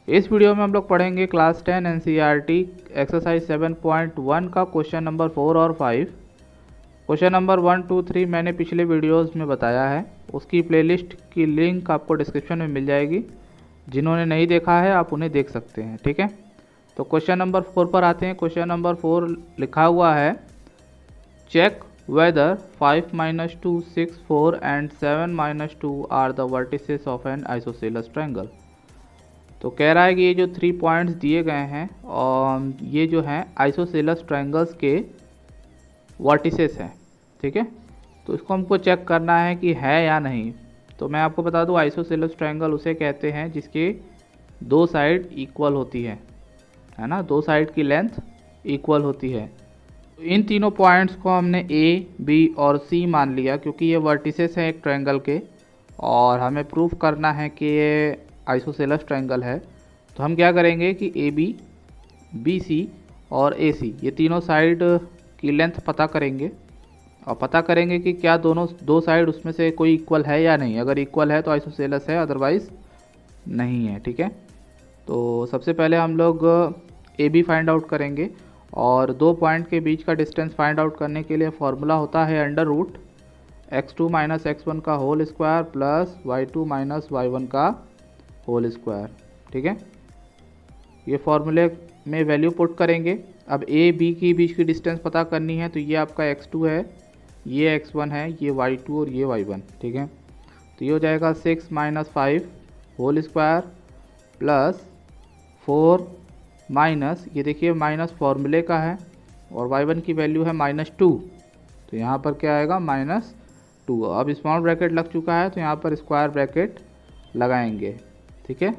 इस वीडियो में हम लोग पढ़ेंगे क्लास 10 एनसीईआरटी एक्सरसाइज 7.1 का क्वेश्चन नंबर 4 और 5। क्वेश्चन नंबर 1, 2, 3 मैंने पिछले वीडियोस में बताया है, उसकी प्लेलिस्ट की लिंक आपको डिस्क्रिप्शन में मिल जाएगी। जिन्होंने नहीं देखा है आप उन्हें देख सकते हैं, ठीक है। तो क्वेश्चन नंबर 4 पर आते हैं। क्वेश्चन नंबर 4 लिखा हुआ है, check whether 5 - 2, 6, 4 and 7 - 2 are the vertices of an isosceles triangle. तो कह रहा है कि ये जो 3 पॉइंट्स दिए गए हैं और ये जो हैं आइसोसेलेस ट्रायंगल्स के वर्टिसेस हैं, ठीक है। तो इसको हमको चेक करना है कि है या नहीं। तो मैं आपको बता दूं, आइसोसेलेस ट्रायंगल उसे कहते हैं जिसके दो साइड इक्वल होती है ना, दो साइड की लेंथ इक्वल होती है। तो इन तीनों पॉइंट्स को हमने ए, बी और सी मान लिया क्योंकि ये वर्टिसेस हैं एक ट्रायंगल के और हमें प्रूफ करना है कि ये आइसोसेलेस ट्रायंगल है। तो हम क्या करेंगे कि ए बी, बी सी और ए सी ये तीनों साइड की लेंथ पता करेंगे और पता करेंगे कि क्या दोनों दो साइड उसमें से कोई इक्वल है या नहीं। अगर इक्वल है तो आइसोसेलेस है, अदरवाइज नहीं है, ठीक है। तो सबसे पहले हम लोग ए बी फाइंड आउट करेंगे और दो पॉइंट के बीच का डिस्टेंस फाइंड आउट करने के लिए फॉर्मूला होता है अंडर रूट x2 - x1 का whole square plus y2 - y1 का होल स्क्वायर, ठीक है। ये फॉर्मूले में वैल्यू पुट करेंगे। अब ए बी की बीच की डिस्टेंस पता करनी है, तो ये आपका x2 है, ये x1 है, ये y2 और ये y1, ठीक है। तो ये हो जाएगा 6 - 5 होल स्क्वायर प्लस 4 माइनस, ये देखिए माइनस फॉर्मूले का है और y1 की वैल्यू है -2, तो यहाँ पर क्या आएगा -2। अब स्मॉल ब्रैकेट लग चुका है तो यहाँ पर स्क्वायर ब्रैकेट लगाएंगे, ठीक है।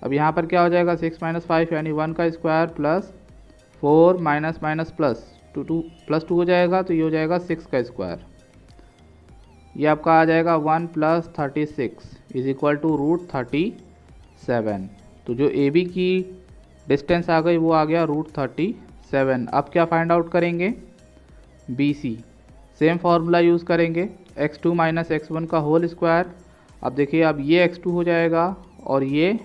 अब यहाँ पर क्या हो जाएगा 6 - 5 यानी 1 का square plus 4 minus minus plus 2 हो जाएगा, तो ये हो जाएगा 6 का स्क्वायर। ये आपका आ जाएगा 1 + 36 इज इक्वल टू √37। तो जो ए बी की डिस्टेंस आ गई वो आ गया √37। अब क्या फाइंड आउट करेंगे, B C. Same formula use करेंगे x2 - x1 का होल स्क्वायर। अब देखिए, अब ये x2 हो जाएगा और ये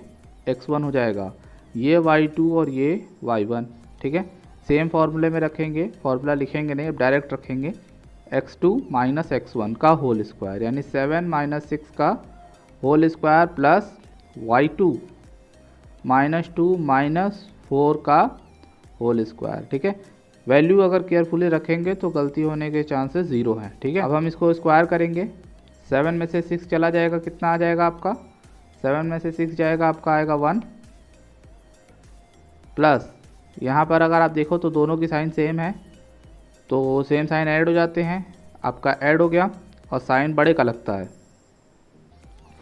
x1 हो जाएगा, ये y2 और ये y1, ठीक है। सेम फार्मूले में रखेंगे, फार्मूला लिखेंगे नहीं, अब डायरेक्ट रखेंगे x2 - x1 का होल स्क्वायर यानी 7 - 6 का होल स्क्वायर प्लस y2 -2 - 4 का होल स्क्वायर, ठीक है। वैल्यू अगर केयरफुली रखेंगे तो गलती होने के चांसेस 0 हैं, ठीक है। अब हम इसको स्क्वायर करेंगे, 7 में से 6 चला जाएगा, कितना आ जाएगा आपका, 7 में से 6 जाएगा आपका आएगा 1 प्लस, यहाँ पर अगर आप देखो तो दोनों की साइन सेम है तो सेम साइन ऐड हो जाते हैं, आपका ऐड हो गया और साइन बड़े का लगता है,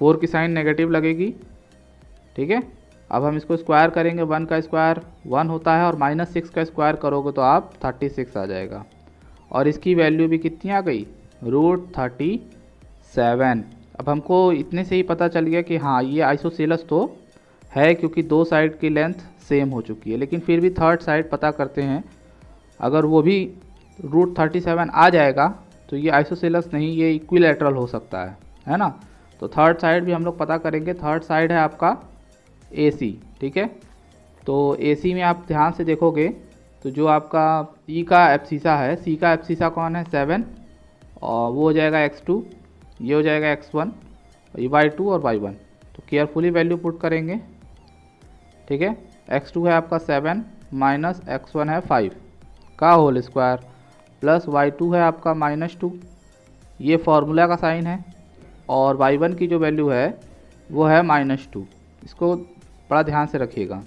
4 की साइन नेगेटिव लगेगी, ठीक है। अब हम इसको स्क्वायर करेंगे, 1 का स्क्वायर 1 होता है और -6 का स्क्वायर करोगे तो आप 36 आ जाएगा और इसकी वैल्यू भी कितनी आ गई, √37। अब हमको इतने से ही पता चल गया कि हाँ ये आइसोसेलेस तो है क्योंकि दो साइड की लेंथ सेम हो चुकी है। लेकिन फिर भी थर्ड साइड पता करते हैं, अगर वो भी √37 आ जाएगा तो ये आइसोसेलेस नहीं, ये इक्विलैटरल हो सकता है ना। तो थर्ड साइड भी हम लोग पता करेंगे। थर्ड साइड है आपका ए सी, ठीक है। तो ए सी में आप ध्यान से देखोगे तो जो आपका ई का एब्सिसा है, सी का एब्सिसा कौन है, 7, और वो हो जाएगा x2, ये हो जाएगा x1, ये y2 और y1। तो केयरफुली वैल्यू पुट करेंगे, ठीक है। x2 है आपका 7 माइनस x1 है 5 का होल स्क्वायर प्लस y2 है आपका -2, ये फार्मूला का साइन है, और y1 की जो वैल्यू है वो है -2। इसको बड़ा ध्यान से रखिएगा,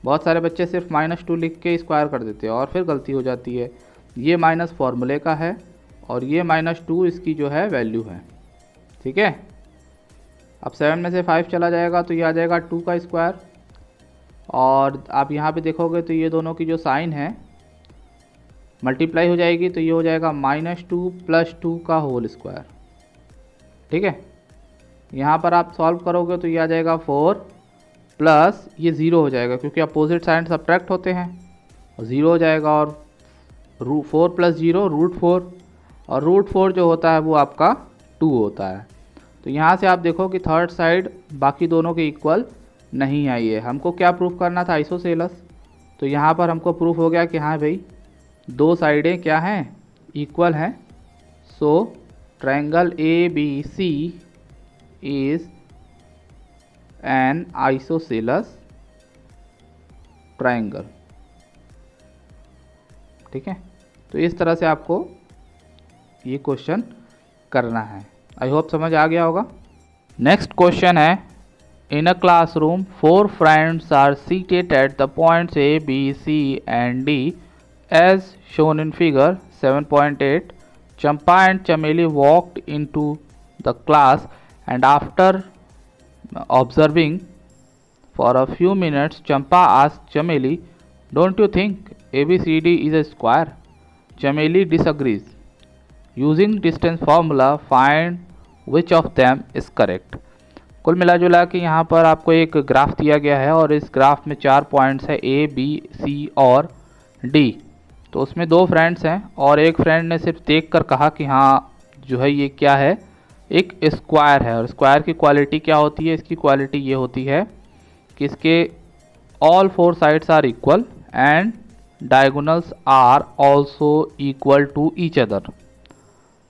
बहुत सारे बच्चे सिर्फ -2 लिख के स्क्वायर कर देते हैं और फिर गलती हो जाती है। ये माइनस फार्मूले का है और ये -2 इसकी जो है वैल्यू है, ठीक है। अब 7 में से 5 चला जाएगा तो ये आ जाएगा 2 का स्क्वायर, और आप यहाँ पे देखोगे तो ये दोनों की जो साइन है मल्टीप्लाई हो जाएगी, तो ये हो जाएगा -2 + 2 का होल स्क्वायर, ठीक है। यहाँ पर आप सॉल्व करोगे तो ये आ जाएगा 4 प्लस ये 0 हो जाएगा क्योंकि अपोजिट साइन सब्ट्रैक्ट होते हैं और 0 हो जाएगा, और 4 + 0 √4, और √4 जो होता है वो आपका 2 होता है। तो यहाँ से आप देखो कि थर्ड साइड बाकी दोनों के इक्वल नहीं आई है। हमको क्या प्रूफ करना था, आइसोसेलस। तो यहाँ पर हमको प्रूफ हो गया कि हाँ भाई दो साइडें क्या हैं, इक्वल हैं। So triangle A B C is an isosceles triangle. ठीक है, तो इस तरह से आपको ये क्वेश्चन करना है। आई होप समझ आ गया होगा। नेक्स्ट क्वेश्चन है, in a classroom 4 friends are seated at the points A B C and D as shown in figure 7.8. Champa and Chameli walked into the class and after observing for a few minutes, Champa asked Chameli, "Don't you think ABCD is a square?" Chameli disagrees. Using distance formula, find which of them is correct. कुल मिला जुला के यहाँ पर आपको एक graph दिया गया है और इस ग्राफ में 4 पॉइंट्स है A, B, C और D। तो उसमें 2 फ्रेंड्स हैं और एक फ्रेंड ने सिर्फ देख कर कहा कि हाँ जो है ये क्या है, एक स्क्वायर है। और स्क्वायर की क्वालिटी क्या होती है, इसकी क्वालिटी ये होती है कि इसके all 4 sides are equal and diagonals are also equal to each other,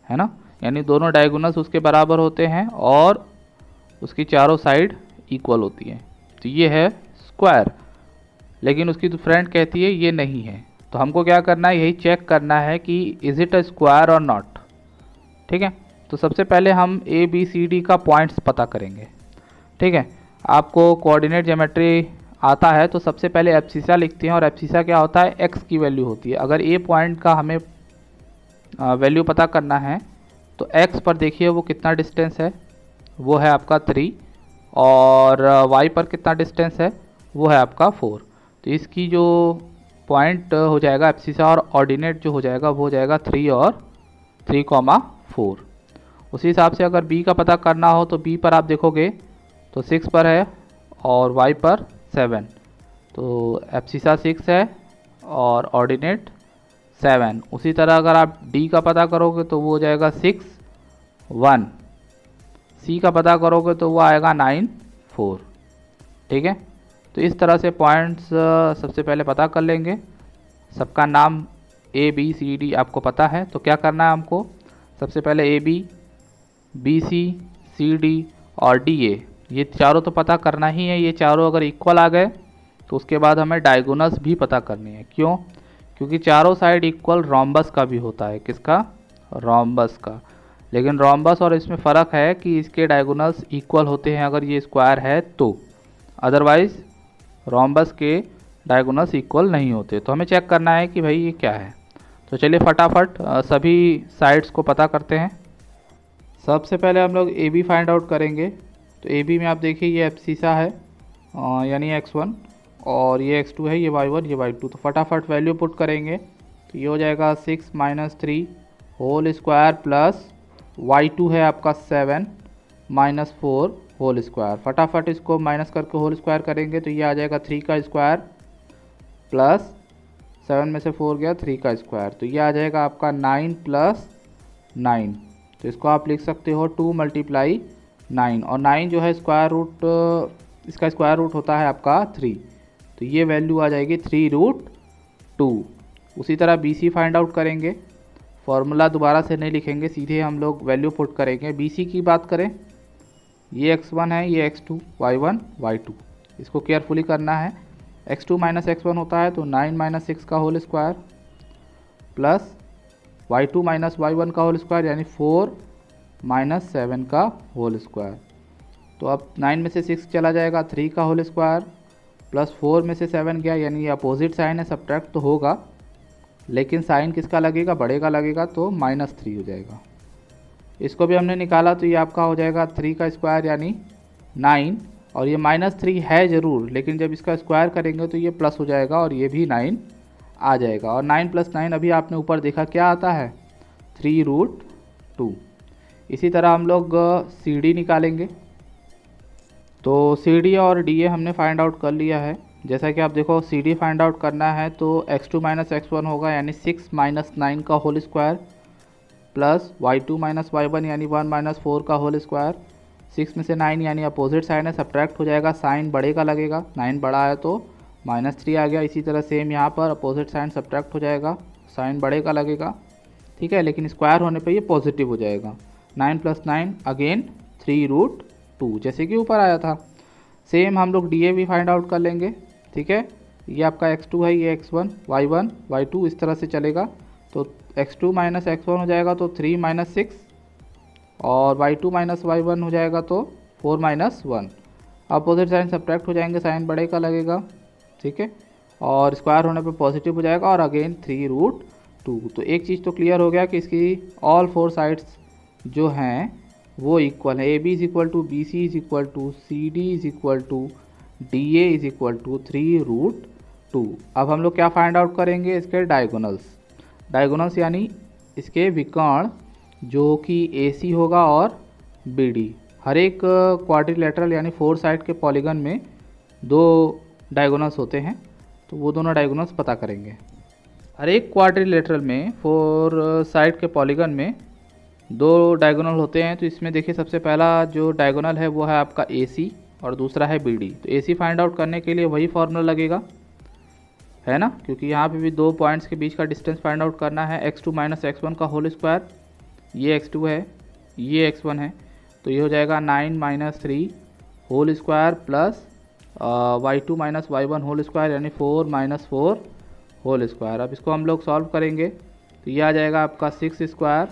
है ना। यानी दोनों डायगोनल्स उसके बराबर होते हैं और उसकी चारों साइड इक्वल होती हैं। तो ये है स्क्वायर। लेकिन उसकी तो फ्रेंड कहती है ये नहीं है। तो हमको क्या करना है, यही चेक करना है कि इज़ इट अ स्क्वायर और नॉट। ठीक है, तो सबसे पहले हम ए बी सी डी का पॉइंट्स पता करेंगे। ठीक है, आपको कोऑर्डिनेट ज्योमेट्री आता है तो सबसे पहले एब्सिसा लिखते हैं और एब्सिसा क्या होता है, एक्स की वैल्यू होती है। अगर ए पॉइंट का हमें वैल्यू पता करना है तो एक्स पर देखिए वो कितना डिस्टेंस है, वो है आपका 3 और वाई पर कितना डिस्टेंस है, वो है आपका 4। तो इसकी जो पॉइंट हो जाएगा एब्सिसा और ऑर्डिनेट जो हो जाएगा वो हो जाएगा 3 और 3,4। उसी हिसाब से अगर बी का पता करना हो तो बी पर आप देखोगे तो 6 पर है और वाई पर 7। तो एब्सिसा 6 है और ऑर्डिनेट 7। उसी तरह अगर आप डी का पता करोगे तो वो हो जाएगा 6, 1। सी का पता करोगे तो वो आएगा 9, 4। ठीक है, तो इस तरह से पॉइंट्स सबसे पहले पता कर लेंगे। सबका नाम ए बी सी डी आपको पता है, तो क्या करना है हमको, सबसे पहले A B, B C, C D और डी ए, ये चारों तो पता करना ही है। ये चारों अगर इक्वल आ गए तो उसके बाद हमें डायगोनल्स भी पता करनी है। क्यों, क्योंकि चारों साइड इक्वल रोम्बस का भी होता है। किसका, रोम्बस का। लेकिन रोम्बस और इसमें फ़र्क है कि इसके डायगोनल्स इक्वल होते हैं अगर ये स्क्वायर है तो, अदरवाइज़ रोम्बस के डायगोनल्स इक्वल नहीं होते। तो हमें चेक करना है कि भाई ये क्या है। तो चलिए फटाफट सभी साइड्स को पता करते हैं। सबसे पहले हम लोग ए बी फाइंड आउट करेंगे। तो ए बी में आप देखिए ये एब्सिसा है यानी x1 और ये x2 है, ये y1 ये y2। तो फटाफट वैल्यू पुट करेंगे तो ये हो जाएगा 6 - 3 होल स्क्वायर प्लस y2 है आपका 7 - 4 होल स्क्वायर। फटाफट इसको माइनस करके होल स्क्वायर करेंगे तो ये आ जाएगा 3 का स्क्वायर प्लस 7 में से 4 गया 3 का स्क्वायर। तो ये आ जाएगा आपका 9 + 9। तो इसको आप लिख सकते हो 2 × 9 और 9 जो है स्क्वायर रूट, इसका स्क्वायर रूट होता है आपका 3। तो ये वैल्यू आ जाएगी 3√2। उसी तरह बी सी फाइंड आउट करेंगे। फॉर्मूला दोबारा से नहीं लिखेंगे, सीधे हम लोग वैल्यू पुट करेंगे। बी सी की बात करें, ये x1 है, ये x2, y1 y2। इसको केयरफुली करना है। x2 - x1 होता है तो 9 - 6 का whole square plus y2 - y1 का होल स्क्वायर यानी 4 - 7 का होल स्क्वायर। तो अब 9 में से 6 चला जाएगा, 3 का होल स्क्वायर प्लस 4 में से 7 गया, यानी अपोजिट साइन है, सब्ट्रैक्ट तो होगा लेकिन साइन किसका लगेगा, बड़े का लगेगा, तो -3 हो जाएगा। इसको भी हमने निकाला तो ये आपका हो जाएगा 3 का स्क्वायर यानी 9 और ये -3 है ज़रूर, लेकिन जब इसका स्क्वायर करेंगे तो ये प्लस हो जाएगा और ये भी 9 आ जाएगा। और 9 + 9 अभी आपने ऊपर देखा क्या आता है, 3√2। इसी तरह हम लोग सी डी निकालेंगे। तो सी डी और डी ए हमने फाइंड आउट कर लिया है। जैसा कि आप देखो सी डी फाइंड आउट करना है तो x2 - x1 होगा यानी 6 - 9 का whole square plus y2 - y1 यानी 1 - 4 का होल स्क्वायर। 6 में से 9 यानी अपोजिट साइन है, सब्ट्रैक्ट हो जाएगा, साइन बड़े का लगेगा, 9 बड़ा है तो -3 आ गया। इसी तरह सेम यहाँ पर अपोजिट साइन सब्ट्रैक्ट हो जाएगा, साइन बड़े का लगेगा, ठीक है, लेकिन स्क्वायर होने पे ये पॉजिटिव हो जाएगा। 9 + 9 अगेन 3√2 जैसे कि ऊपर आया था। सेम हम लोग DA भी फाइंड आउट कर लेंगे, ठीक है। ये आपका x2 है, ये x1, y1, y2 इस तरह से चलेगा। तो x2 - x1 हो जाएगा तो 3 - 6 और y2 - y1 हो जाएगा तो 4 - 1। अपोजिट साइन सब्ट्रैक्ट हो जाएंगे, साइन बड़े का लगेगा, ठीक है, और स्क्वायर होने पे पॉजिटिव हो जाएगा और अगेन 3√2। तो एक चीज़ तो क्लियर हो गया कि इसकी ऑल 4 साइड्स जो हैं वो इक्वल है। AB = BC = CD = DA = 3√2। अब हम लोग क्या फाइंड आउट करेंगे, इसके डायगोनल्स यानी इसके विकर्ण जो कि AC होगा और BD। हर एक क्वाड्रिलेटरल यानी 4 साइड के पॉलीगन में 2 डायगोनल्स होते हैं, तो वो दोनों डायगोनल्स पता करेंगे। हर एक क्वाड्रिलेटरल में 4 साइड के पॉलीगन में 2 डायगोनल होते हैं। तो इसमें देखिए सबसे पहला जो डायगोनल है वो है आपका AC और दूसरा है BD। तो AC फाइंड आउट करने के लिए वही फॉर्मूला लगेगा, है ना, क्योंकि यहाँ पे भी 2 पॉइंट्स के बीच का डिस्टेंस फाइंड आउट करना है। x2 - x1 का होल स्क्वायर, ये x2 है, ये x1 है, तो ये हो जाएगा 9 - 3 whole square plus y2 - y1 whole square यानी 4 - 4 होल स्क्वायर। अब इसको हम लोग सॉल्व करेंगे तो ये आ जाएगा आपका 6 स्क्वायर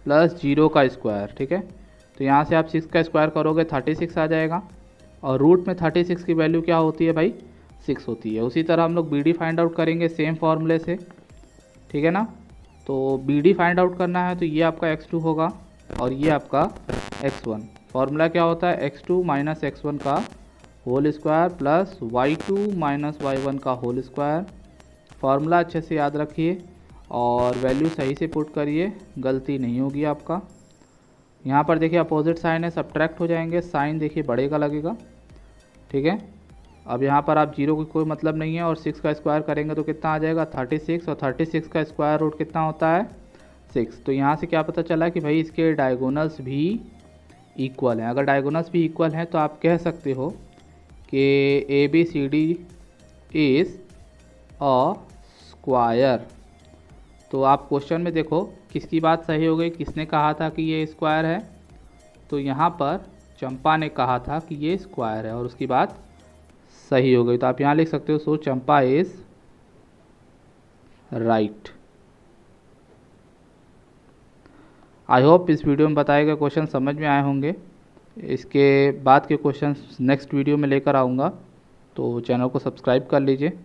प्लस 0 का स्क्वायर, ठीक है। तो यहाँ से आप 6 का स्क्वायर करोगे 36 आ जाएगा, और रूट में 36 की वैल्यू क्या होती है भाई, 6 होती है। उसी तरह हम लोग BD फाइंड आउट करेंगे सेम फार्मूले से, ठीक है ना। तो BD फाइंड आउट करना है तो ये आपका x2 होगा और ये आपका x1। फार्मूला क्या होता है, x2 - x1 का whole square plus y2 - y1 का होल स्क्वायर। फार्मूला अच्छे से याद रखिए और वैल्यू सही से पुट करिए, गलती नहीं होगी आपका। यहाँ पर देखिए अपोजिट साइन है, सब्ट्रैक्ट हो जाएंगे, साइन देखिए बड़े का लगेगा, ठीक है। अब यहाँ पर आप 0 की कोई मतलब नहीं है और 6 का स्क्वायर करेंगे तो कितना आ जाएगा 36, और 36 का स्क्वायर रूट कितना होता है 6। तो यहाँ से क्या पता चला कि भाई इसके डायगोनल्स भी इक्वल हैं। अगर डायगोनल्स भी इक्वल हैं तो आप कह सकते हो कि ABCD इज़ अ स्क्वायर। तो आप क्वेश्चन में देखो किसकी बात सही हो गई, किसने कहा था कि ये स्क्वायर है, तो यहाँ पर चंपा ने कहा था कि ये स्क्वायर है और उसकी बात सही हो गई। तो आप यहाँ लिख सकते हो सो चंपा इज राइट। आई होप इस वीडियो में बताए गए क्वेश्चन समझ में आए होंगे। इसके बाद के क्वेश्चन नेक्स्ट वीडियो में लेकर आऊँगा, तो चैनल को सब्सक्राइब कर लीजिए।